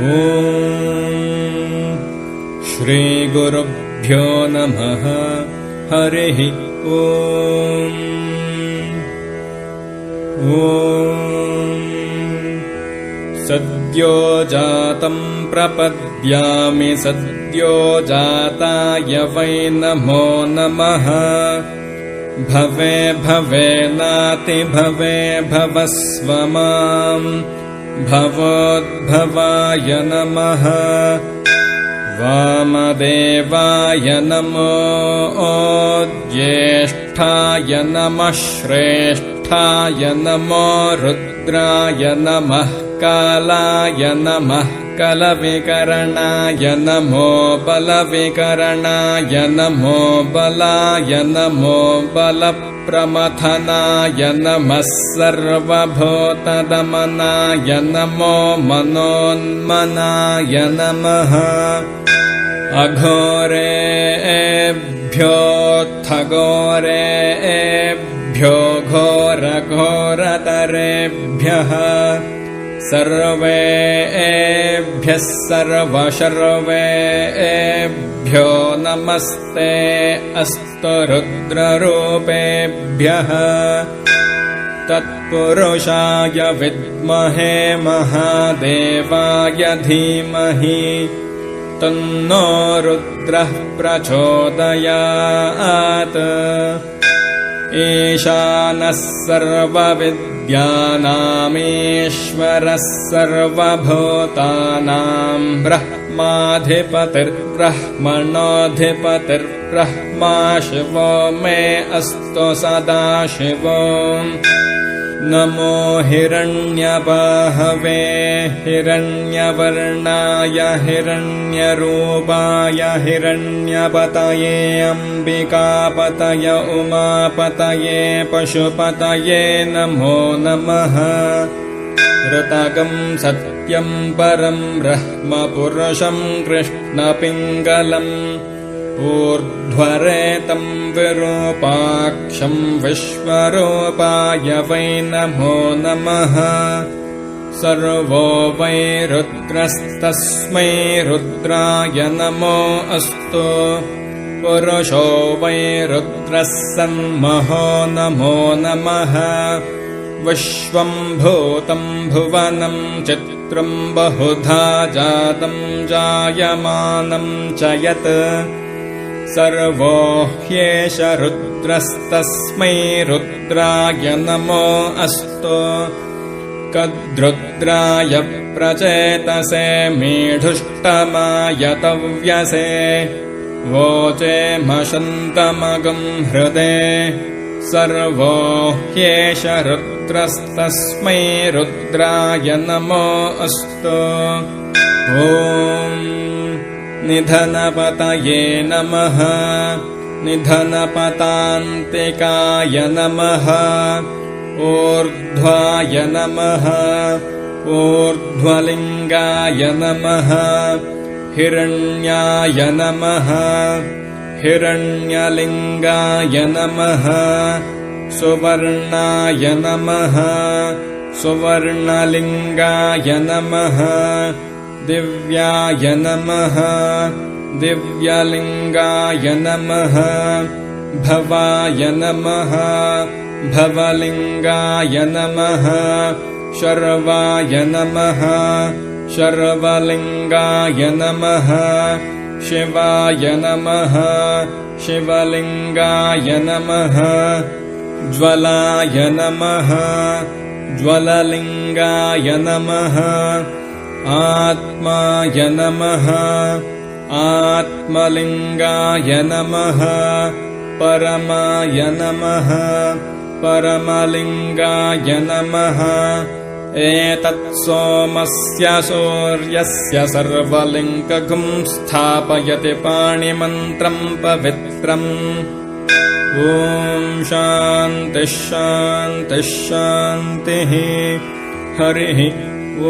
ॐ श्रीगुरुभ्यो नमः। हरिः ॐ। सद्यो जातं प्रपद्यामि सद्यो जाताय वै नमो नमः। भवे भवे नातिभवे भवस्व माम् भवोद्भवाय नमः। वामदेवाय नमो ज्येष्ठाय नमः श्रेष्ठाय नमो रुद्राय नमः कालाय नमः कलविकरणाय नमो बलविकरणाय नमो बलाय नमो बलप्रमथनाय नमः सर्वभूतदमनाय नमो मनोन्मनाय नमः। अघोरेभ्योऽथघोरेभ्यो घोरघोरतरेभ्यः सर्वेभ्यः सर्वशर्वेभ्यो नमस्ते अस्तु रुद्ररूपेभ्यः। तत्पुरुषाय विद्महे महादेवाय धीमहि तन्नो रुद्रः प्रचोदयात्। ईशानः सर्वविद्यानामीश्वरः सर्वभूतानां ब्रह्माधिपतिर्ब्रह्मणोऽधिपतिर्ब्रह्मा शिवो मे अस्तु सदाशिवो। नमो हिरण्यबाहवे हिरण्यवर्णाय हिरण्यरूपाय हिरण्यपतये अम्बिकापतय उमापतये पशुपतये नमो नमः। ऋतकं सत्यं परं ब्रह्म पुरुषं कृष्णपिङ्गलम् ऊर्ध्वरेतं विरूपाक्षं विश्वरूपाय वै नमो नमः। सर्वो वै रुद्रस्तस्मै रुद्राय नमो अस्तु। पुरुषो वै रुद्रः सन्महो नमो नमः। विश्वं भूतं भुवनं चित्रं बहुधा जातं जायमानं च यत् सर्वो ह्येष रुद्रस्तस्मै रुद्राय नमो अस्तु। कद्रुद्राय प्रचेतसे मीढुष्टमाय तव्यसे वोचेमशन्तमगं हृदे सर्वो ह्येष रुद्रस्तस्मै रुद्राय नमो अस्तु। ॐ निधनपतये नमः। निधनपतान्तिकाय नमः। ऊर्ध्वाय नमः। ऊर्ध्वलिङ्गाय नमः। हिरण्याय नमः। हिरण्यलिङ्गाय नमः। सुवर्णाय नमः। सुवर्णलिङ्गाय नमः। दिव्याय नमः। दिव्यलिङ्गाय नमः। भवाय नमः। भवलिङ्गाय नमः। शर्वाय नमः। शर्वलिङ्गाय नमः। शिवाय नमः। शिवलिङ्गाय नमः। ज्वलाय नमः। ज्वललिङ्गाय नमः। आत्माय नमः। आत्मलिङ्गाय नमः। परमाय नमः। परमलिङ्गाय नमः। एतत् सोमस्य सूर्यस्य सर्वलिङ्गं स्थापयति पाणिमन्त्रं पवित्रम्। ॐ शान्तिः शान्तिः शान्तिः। हरिः ॐ।